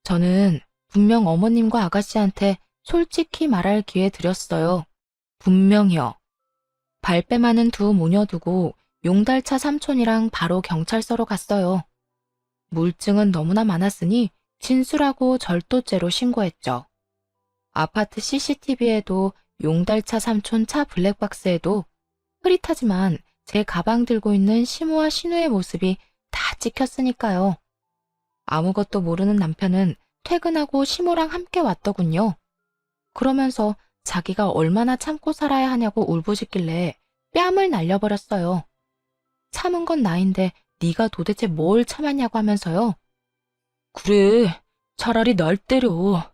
S1: 저는 분명 어머님과 아가씨한테 솔직히 말할 기회 드렸어요. 분명히요. 발뺌 많은 두 모녀 두고 용달차 삼촌이랑 바로 경찰서로 갔어요. 물증은 너무나 많았으니 진술하고 절도죄로 신고했죠. 아파트 CCTV에도 용달차 삼촌 차 블랙박스에도 흐릿하지만 제 가방 들고 있는 시모와 신우의 모습이 다 찍혔으니까요. 아무것도 모르는 남편은 퇴근하고 시모랑 함께 왔더군요. 그러면서 자기가 얼마나 참고 살아야 하냐고 울부짖길래 뺨을 날려버렸어요. 참은 건 나인데 네가 도대체 뭘 참았냐고 하면서요. 그래, 차라리 날 때려.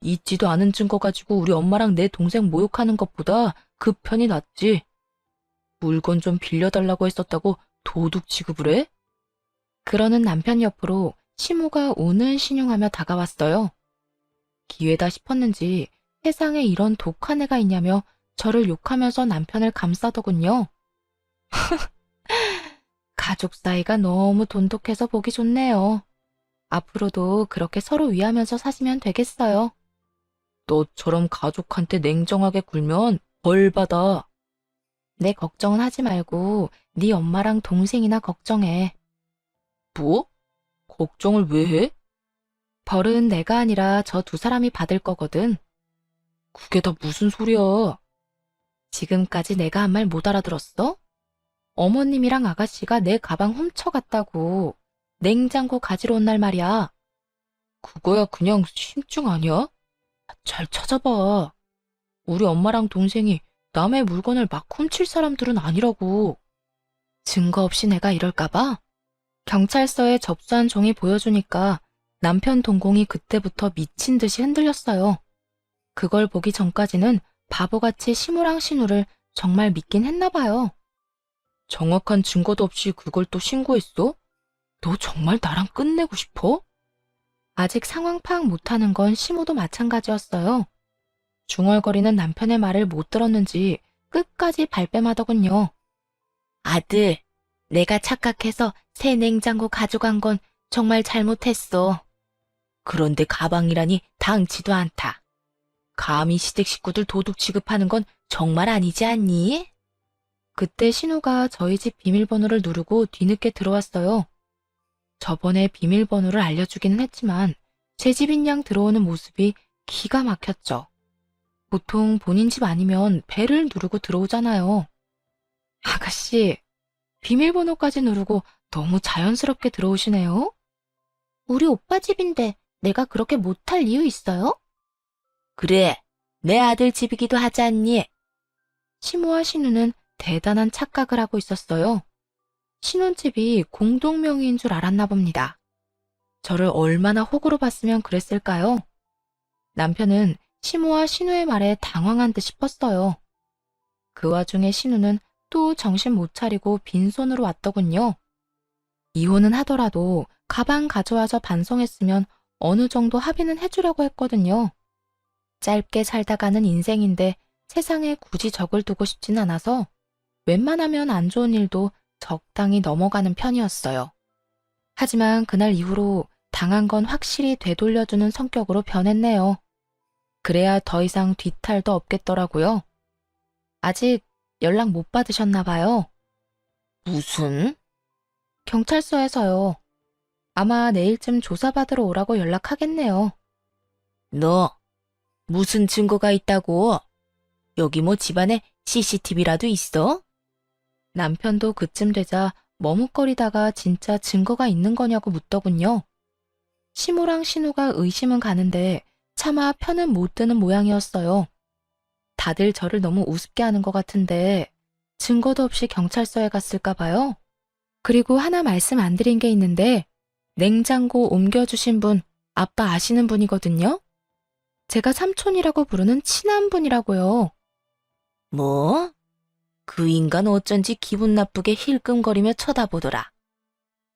S1: 있지도 않은 증거 가지고 우리 엄마랑 내 동생 모욕하는 것보다 그 편이 낫지. 물건 좀 빌려달라고 했었다고 도둑 취급을 해? 그러는 남편 옆으로 시모가 우는 신용하며 다가왔어요. 기회다 싶었는지 세상에 이런 독한 애가 있냐며 저를 욕하면서 남편을 감싸더군요. 가족 사이가 너무 돈독해서 보기 좋네요. 앞으로도 그렇게 서로 위하면서 사시면 되겠어요. 너처럼 가족한테 냉정하게 굴면 벌 받아. 내 걱정은 하지 말고 네 엄마랑 동생이나 걱정해. 뭐? 걱정을 왜 해? 벌은 내가 아니라 저 2사람이 받을 거거든. 그게 다 무슨 소리야? 지금까지 내가 한 말 못 알아들었어? 어머님이랑 아가씨가 내 가방 훔쳐갔다고 냉장고 가지러 온 날 말이야. 그거야 그냥 심증 아니야? 잘 찾아봐. 우리 엄마랑 동생이 남의 물건을 막 훔칠 사람들은 아니라고. 증거 없이 내가 이럴까봐? 경찰서에 접수한 종이 보여주니까 남편 동공이 그때부터 미친 듯이 흔들렸어요. 그걸 보기 전까지는 바보같이 시무랑 신우를 정말 믿긴 했나 봐요. 정확한 증거도 없이 그걸 또 신고했어? 너 정말 나랑 끝내고 싶어? 아직 상황 파악 못하는 건 시무도 마찬가지였어요. 중얼거리는 남편의 말을 못 들었는지 끝까지 발뺌하더군요. 아들, 내가 착각해서 새 냉장고 가져간 건 정말 잘못했어. 그런데 가방이라니 당치도 않다. 감히 시댁 식구들 도둑 취급하는 건 정말 아니지 않니? 그때 신우가 저희 집 비밀번호를 누르고 뒤늦게 들어왔어요. 저번에 비밀번호를 알려주기는 했지만 제 집인 양 들어오는 모습이 기가 막혔죠. 보통 본인 집 아니면 벨을 누르고 들어오잖아요. 아가씨, 비밀번호까지 누르고 너무 자연스럽게 들어오시네요.
S2: 우리 오빠 집인데 내가 그렇게 못할 이유 있어요?
S1: 그래, 내 아들 집이기도 하지 않니? 시모와 신우는 대단한 착각을 하고 있었어요. 신혼집이 공동명의인 줄 알았나 봅니다. 저를 얼마나 호구로 봤으면 그랬을까요? 남편은 시모와 신우의 말에 당황한 듯 싶었어요. 그 와중에 신우는 또 정신 못 차리고 빈손으로 왔더군요. 이혼은 하더라도 가방 가져와서 반송했으면 어느 정도 합의는 해주려고 했거든요. 짧게 살다가는 인생인데 세상에 굳이 적을 두고 싶진 않아서 웬만하면 안 좋은 일도 적당히 넘어가는 편이었어요. 하지만 그날 이후로 당한 건 확실히 되돌려주는 성격으로 변했네요. 그래야 더 이상 뒤탈도 없겠더라고요. 아직 연락 못 받으셨나 봐요. 무슨? 경찰서에서요. 아마 내일쯤 조사받으러 오라고 연락하겠네요. 너 무슨 증거가 있다고? 여기 뭐 집안에 CCTV라도 있어? 남편도 그쯤 되자 머뭇거리다가 진짜 증거가 있는 거냐고 묻더군요. 시모랑 신우가 의심은 가는데 차마 편은 못 드는 모양이었어요. 다들 저를 너무 우습게 하는 것 같은데 증거도 없이 경찰서에 갔을까 봐요. 그리고 하나 말씀 안 드린 게 있는데 냉장고 옮겨주신 분 아빠 아시는 분이거든요. 제가 삼촌이라고 부르는 친한 분이라고요. 뭐? 그 인간 어쩐지 기분 나쁘게 힐끔거리며 쳐다보더라.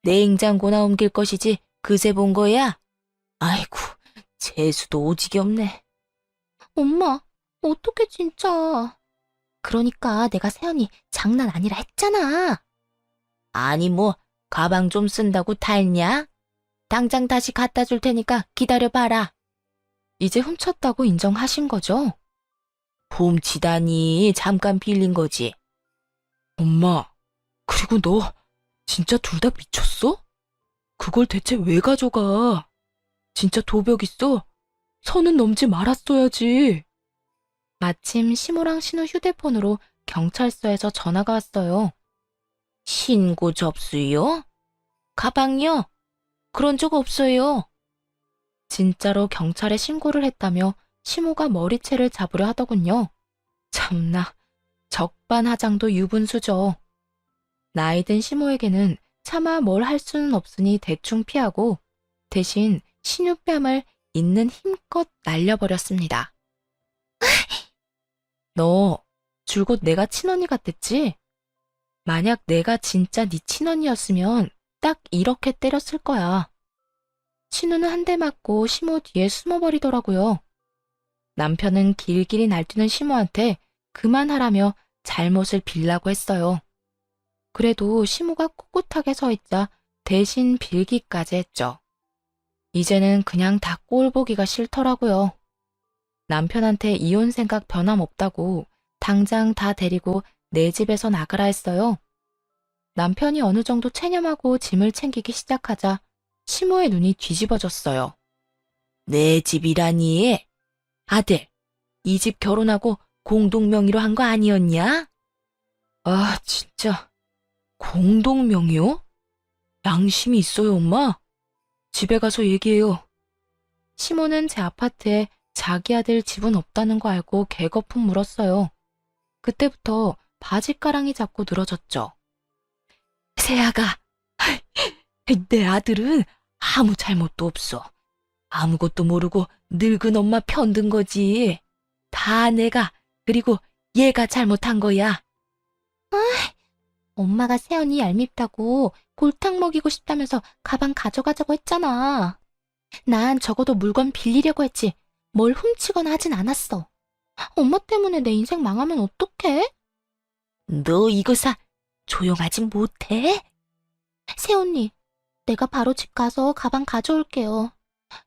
S1: 냉장고나 옮길 것이지 그새 본 거야? 아이고, 재수도 오지게 없네.
S2: 엄마, 어떡해 진짜. 그러니까 내가 세연이 장난 아니라 했잖아.
S1: 아니 뭐 가방 좀 쓴다고 탈냐? 당장 다시 갖다 줄 테니까 기다려봐라. 이제 훔쳤다고 인정하신 거죠? 훔치다니 잠깐 빌린 거지. 엄마, 그리고 너 진짜 둘 다 미쳤어? 그걸 대체 왜 가져가? 진짜 도벽 있어? 선은 넘지 말았어야지. 마침 시모랑 신우 휴대폰으로 경찰서에서 전화가 왔어요. 신고 접수요? 가방요? 그런 적 없어요. 진짜로 경찰에 신고를 했다며 시모가 머리채를 잡으려 하더군요. 참나, 적반하장도 유분수죠. 나이든 시모에게는 차마 뭘 할 수는 없으니 대충 피하고 대신 신우뺨을 있는 힘껏 날려버렸습니다. 너 줄곧 내가 친언니 같댔지? 만약 내가 진짜 네 친언니였으면 딱 이렇게 때렸을 거야. 신우는 한 대 맞고 시모 뒤에 숨어버리더라고요. 남편은 길길이 날뛰는 시모한테 그만하라며 잘못을 빌라고 했어요. 그래도 시모가 꿋꿋하게 서 있자 대신 빌기까지 했죠. 이제는 그냥 다 꼴 보기가 싫더라고요. 남편한테 이혼 생각 변함없다고 당장 다 데리고 내 집에서 나가라 했어요. 남편이 어느 정도 체념하고 짐을 챙기기 시작하자 시모의 눈이 뒤집어졌어요. 내 집이라니? 아들, 이 집 결혼하고 공동명의로 한 거 아니었냐? 아, 진짜. 공동명의요? 양심이 있어요, 엄마? 집에 가서 얘기해요. 시모는 제 아파트에 자기 아들 집은 없다는 거 알고 개거품 물었어요. 그때부터 바지가랑이 잡고 늘어졌죠. 세아가, 내 아들은 아무 잘못도 없어. 아무것도 모르고 늙은 엄마 편든 거지. 다 내가, 그리고 얘가 잘못한 거야.
S2: 엄마가 세연이 얄밉다고 골탕 먹이고 싶다면서 가방 가져가자고 했잖아. 난 적어도 물건 빌리려고 했지. 뭘 훔치거나 하진 않았어. 엄마 때문에 내 인생 망하면 어떡해?
S1: 너 이거사 조용하지 못해?
S2: 세연이, 내가 바로 집 가서 가방 가져올게요.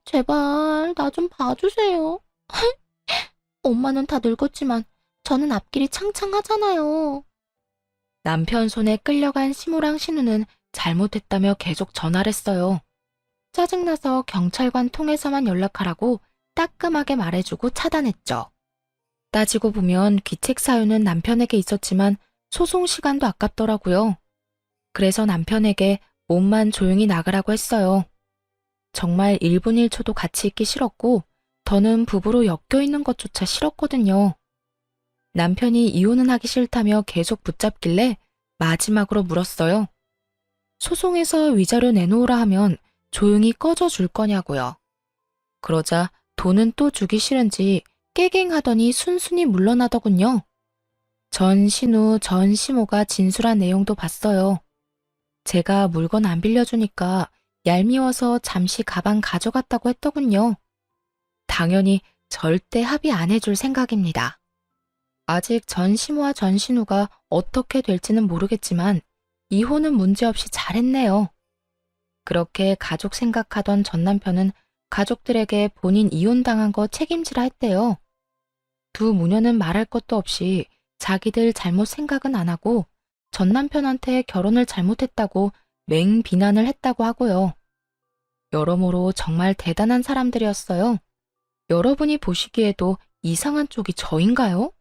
S2: 제발 나 좀 봐주세요. 엄마는 다 늙었지만 저는 앞길이 창창하잖아요. 남편 손에 끌려간 시모랑 신우는 잘못했다며 계속 전화를 했어요. 짜증나서 경찰관 통해서만 연락하라고 따끔하게 말해주고 차단했죠. 따지고 보면 귀책 사유는 남편에게 있었지만 소송 시간도 아깝더라고요. 그래서 남편에게 몸만 조용히 나가라고 했어요. 정말 1분 1초도 같이 있기 싫었고 더는 부부로 엮여 있는 것조차 싫었거든요. 남편이 이혼은 하기 싫다며 계속 붙잡길래 마지막으로 물었어요. 소송에서 위자료 내놓으라 하면 조용히 꺼져 줄 거냐고요. 그러자 돈은 또 주기 싫은지 깨갱하더니 순순히 물러나더군요. 전 신우, 전 시모가 진술한 내용도 봤어요. 제가 물건 안 빌려주니까 얄미워서 잠시 가방 가져갔다고 했더군요. 당연히 절대 합의 안 해줄 생각입니다. 아직 전 시모와 전 신우가 어떻게 될지는 모르겠지만 이혼은 문제없이 잘했네요. 그렇게 가족 생각하던 전 남편은 가족들에게 본인 이혼당한 거 책임지라 했대요. 두 모녀는 말할 것도 없이 자기들 잘못 생각은 안 하고 전 남편한테 결혼을 잘못했다고 맹 비난을 했다고 하고요. 여러모로 정말 대단한 사람들이었어요. 여러분이 보시기에도 이상한 쪽이 저인가요?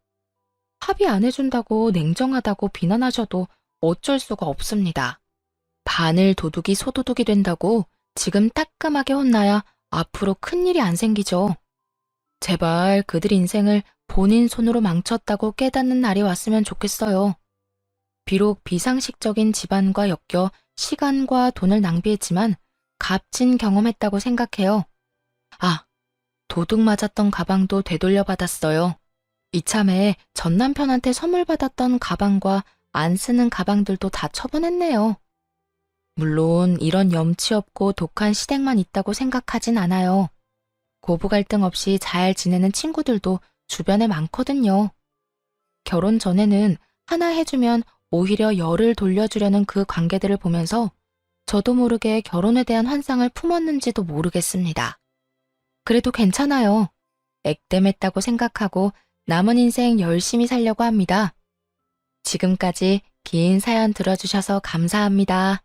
S2: 합의 안 해준다고 냉정하다고 비난하셔도 어쩔 수가 없습니다. 바늘 도둑이 소도둑이 된다고 지금 따끔하게 혼나야 앞으로 큰일이 안 생기죠. 제발 그들 인생을 본인 손으로 망쳤다고 깨닫는 날이 왔으면 좋겠어요. 비록 비상식적인 집안과 엮여 시간과 돈을 낭비했지만 값진 경험했다고 생각해요. 아, 도둑 맞았던 가방도 되돌려 받았어요. 이참에 전 남편한테 선물 받았던 가방과 안 쓰는 가방들도 다 처분했네요. 물론 이런 염치 없고 독한 시댁만 있다고 생각하진 않아요. 고부 갈등 없이 잘 지내는 친구들도 주변에 많거든요. 결혼 전에는 하나 해주면 오히려 열을 돌려주려는 그 관계들을 보면서 저도 모르게 결혼에 대한 환상을 품었는지도 모르겠습니다. 그래도 괜찮아요. 액땜했다고 생각하고 남은 인생 열심히 살려고 합니다. 지금까지 긴 사연 들어주셔서 감사합니다.